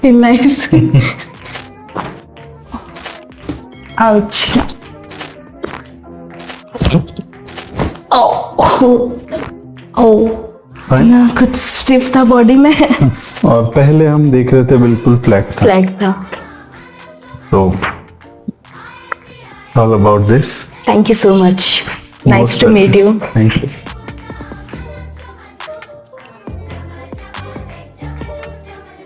Nice. Ouch. ना कुछ stiff था बॉडी में. और पहले हम देख रहे थे बिल्कुल फ्लैट था. So all about this. Thank you so much. Nice to meet you. Thank you.